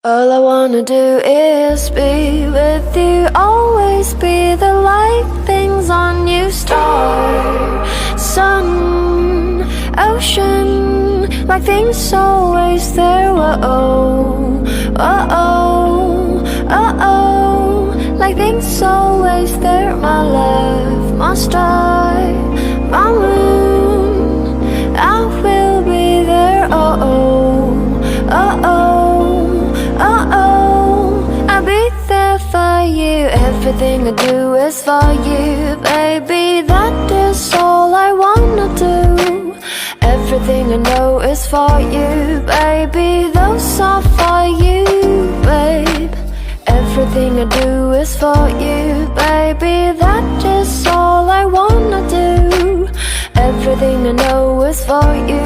All I wanna do is be with you, always be the light, things on you, star, sun, ocean, like things always there, whoa, oh, like things always there, my love, my star, my moon, I will be there, I'll be there for you. Everything I do is for you, baby. That is all I wanna do. Everything I know is for you, baby. Those are for you, babe. Everything I do is for you, baby. That is all I wanna do. Everything I know is for you.